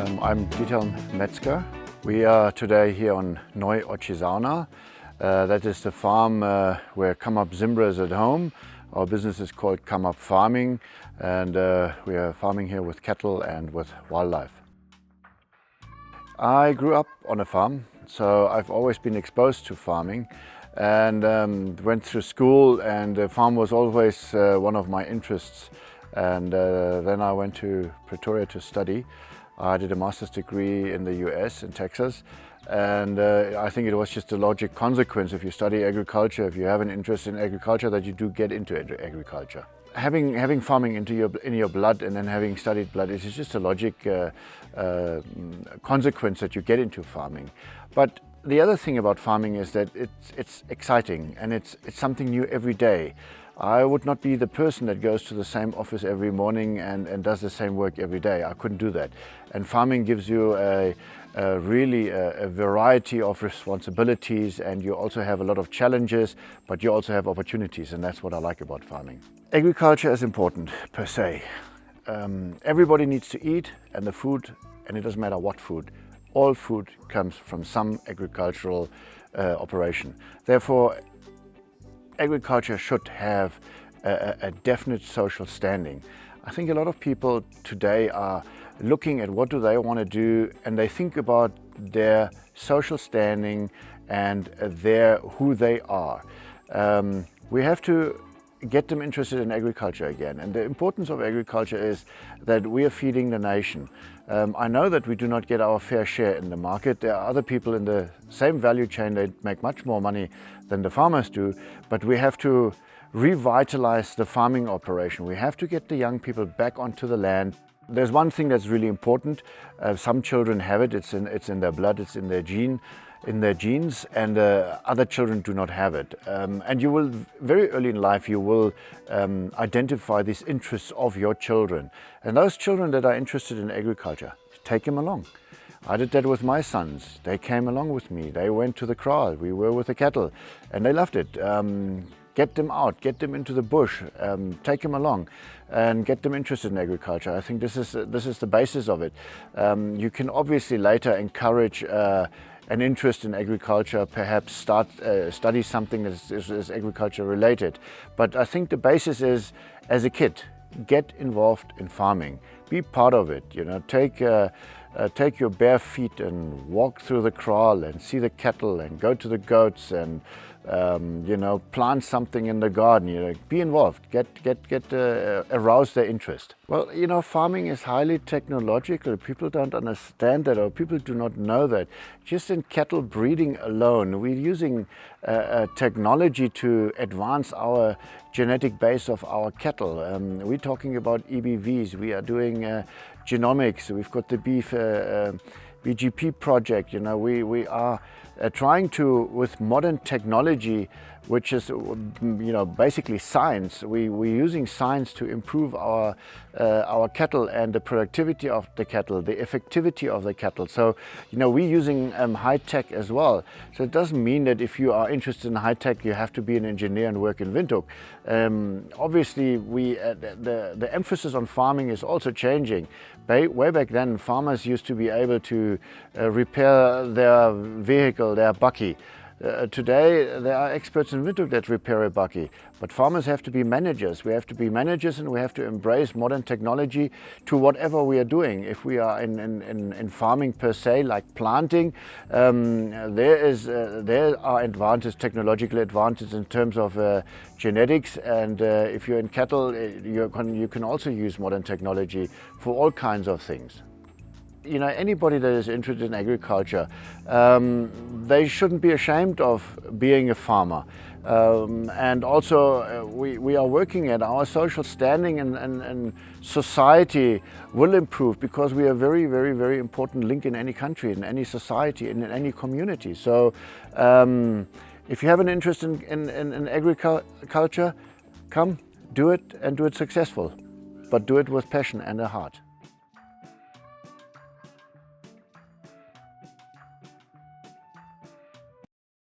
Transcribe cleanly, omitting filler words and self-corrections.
I'm Dieter Metzger. We are today here on Neu Ochisauna. That is the farm where Kamap Zimbra is at home. Our business is called Kamap Farming, and we are farming here with cattle and with wildlife. I grew up on a farm, so I've always been exposed to farming and went through school, and the farm was always one of my interests. And then I went to Pretoria to study. I did a master's degree in the US, in Texas, and I think it was just a logic consequence. If you study agriculture, if you have an interest in agriculture, that you do get into agriculture. Having farming in your blood, and then having studied blood, is just a logic consequence that you get into farming. But the other thing about farming is that it's exciting, and it's something new every day. I would not be the person that goes to the same office every morning and does the same work every day. I couldn't do that. And farming gives you really a variety of responsibilities, and you also have a lot of challenges, but you also have opportunities, and that's what I like about farming. Agriculture is important per se. Everybody needs to eat, and the food, and it doesn't matter what food, all food comes from some agricultural operation. Therefore, agriculture should have a definite social standing. I think a lot of people today are looking at what do they want to do, and they think about their social standing and who they are. We have to get them interested in agriculture again, and the importance of agriculture is that we are feeding the nation. I know that we do not get our fair share in the market. There are other people in the same value chain that make much more money than the farmers do, but we have to revitalize the farming operation. We have to get the young people back onto the land. There's one thing that's really important. Some children have it, it's in their blood, it's in their genes, and other children do not have it. And you will, very early in life, you will identify these interests of your children. And those children that are interested in agriculture, take them along. I did that with my sons. They came along with me. They went to the kraal. We were with the cattle, and they loved it. Get them out, get them into the bush, take them along, and get them interested in agriculture. I think this is the basis of it. You can obviously later encourage an interest in agriculture, perhaps study something that is agriculture related. But I think the basis is, as a kid, get involved in farming. Be part of it. You know, take your bare feet and walk through the kraal and see the cattle and go to the goats and plant something in the garden. Be involved. Arouse their interest. Well, farming is highly technological. People don't understand that, or people do not know that. Just in cattle breeding alone, we're using technology to advance our genetic base of our cattle. We're talking about EBVs. We are doing genomics. We've got the beef BGP project. We are trying to, with modern technology, which is basically science. We're using science to improve our cattle and the productivity of the cattle, the effectivity of the cattle. So we're using high tech as well. So it doesn't mean that if you are interested in high tech, you have to be an engineer and work in Windhoek. Obviously, the emphasis on farming is also changing. Way back then, farmers used to be able to repair their vehicle, their bakkie. Today, there are experts in Windhoek that repair a bakkie, but farmers have to be managers. We have to be managers, and we have to embrace modern technology to whatever we are doing. If we are in farming per se, like planting, there are technological advantages in terms of genetics, and if you're in cattle, you can also use modern technology for all kinds of things. Anybody that is interested in agriculture, they shouldn't be ashamed of being a farmer. And also, we are working at our social standing and society will improve, because we are a very, very, very important link in any country, in any society, in any community. So if you have an interest in agriculture, come, do it, and do it successful. But do it with passion and a heart.